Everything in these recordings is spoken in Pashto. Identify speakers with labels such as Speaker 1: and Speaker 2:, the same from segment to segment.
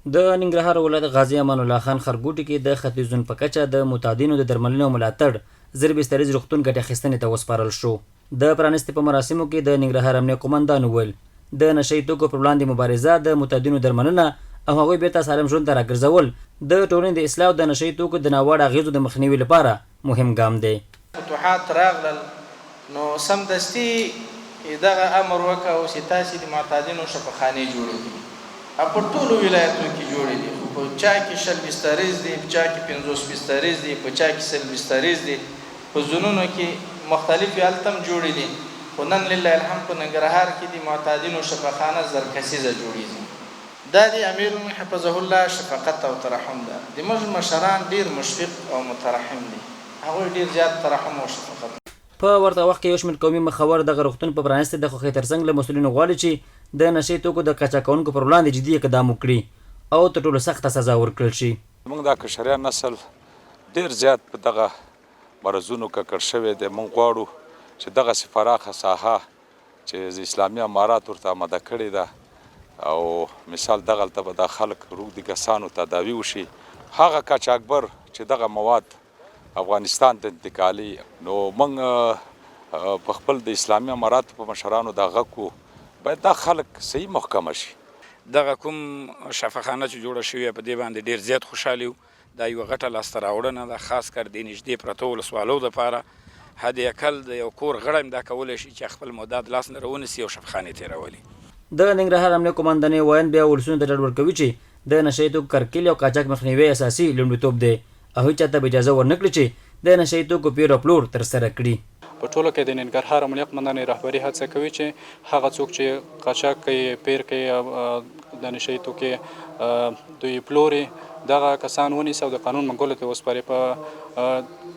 Speaker 1: د ننګرهار ولایت غازي امان الله خان خرګوټي کې د ختیځون په کچه د متعدینو د درملنې او ملاتړ زر بستریز روغتون ګټې اخیستنې ته وسپارل شو. د پرانستې په مراسمو کې د ننګرهار امنیه قومندان وویل د نشهیي توکو پر وړاندې مبارزه د متعدینو درملنه او هغوی بیرته سالم ژوند ته راګرځول د ټولنې د اصلاح او د نشهیي توکو د ناوړه اغېزو د مخنیوي لپاره مهم ګام دی.
Speaker 2: فتوحات راغلل نو سمدستي دغه امر وکړ چې تاسې د معتادینو شفاخانې جوړې کړئ. په ټولو ولایتونو کې جوړې دي، خو په چا کې 20 بستریز دي، په چا کې 50 بستریز دي، په چا کې 100 بستریز دي، په ځونونو کې مختلفې هلته هم جوړې دي. خو نن لله الحمد په ننګرهار کې د معتادینو شفاخانه زرکسیزه جوړېږي. دا د امیر حفظه الله شفقت او ترحم ده. زموږ مشران ډېر مشفق او مترحم دي، هغوی ډېر زیات ترحم او شفقت.
Speaker 1: په ورته وخت کې یو شمېر قومي مخور دغه روغتون په پرانستې د خوښۍ ترڅنګ له مسؤلینو غواړي چې د نشهیي توکو د قاچاقونکو پر وړاندې جدي اقدام وکړي او تر ټولو سخته سزا ورکړل شي.
Speaker 3: موږ دا کشریان نسل ډېر زیات په دغه مرضونو ککړ شوی دی. موږ غواړو چې دغسې پراخه ساحه چې اسلامي امارات ورته آماده کړې ده او مثال دغلته به دا خلک روږدي کسانو تداوي وشي. هغه قاچاقبر چې دغه مواد افغانستان ته انتقالي نو موږ په خپل د اسلامي اماراتو په مشرانو دا غږ کوو باید دا خلک صحیح محکمه شي.
Speaker 4: دغه کوم شفاخانه چې جوړه شوې په دې باندې ډېر زیات خوشحالي یو. دا یوه غټه لاسته راوړنه ده، خاص کر د نږدې پرتو ولسوالو دپاره. حد اقل د یو کور غړی هم دا کولی شي چې خپل مودات لاس نه راونیسي او شفاخانې تېرولي.
Speaker 1: د ننګرهار امنیه قومندانۍ ویاند بیا ولسونو ته ډاډ ورکوي چې د نشهیي توکو کرکیلې او قاچاق مخنیوی اساسي لومړیتوب دی او هېچا ته به اجازه ورنه کړي چې د نشهیي توکو پیر او پلور ترسره کړي.
Speaker 5: په ټولو کې د ننګرهار امنیه قومندانۍ رهبري هڅه کوي چې هغه څوک چې قاچاق کوي، پیر کوي، د نشهیي توکي دوی پلوري، دغه کسان ونیسي او د قانون منګولو ته وسپاري. په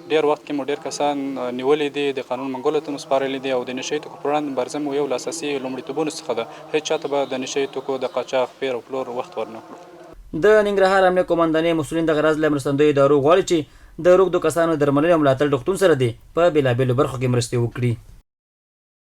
Speaker 5: ډېر وخت کې مو ډېر کسان نیولي دي، د قانون منګولو ته مو سپارلي دي او د نشهیي توکو پر وړاندې مبارزه مو یو له اساسي لومړیتوبونو څخه ده. هېڅ چا ته به د نشهیي توکو د قاچاق، پیر او پلور وخت ورنه کړو.
Speaker 1: د ننګرهار امنیه قومندانۍ مسؤلین دغه راز له مرستندویو ادارو غواړي چې د روږدو کسانو درملنې او ملاتړ روغتون سره دي په بېلابېلو برخو کې مرستې وکړي.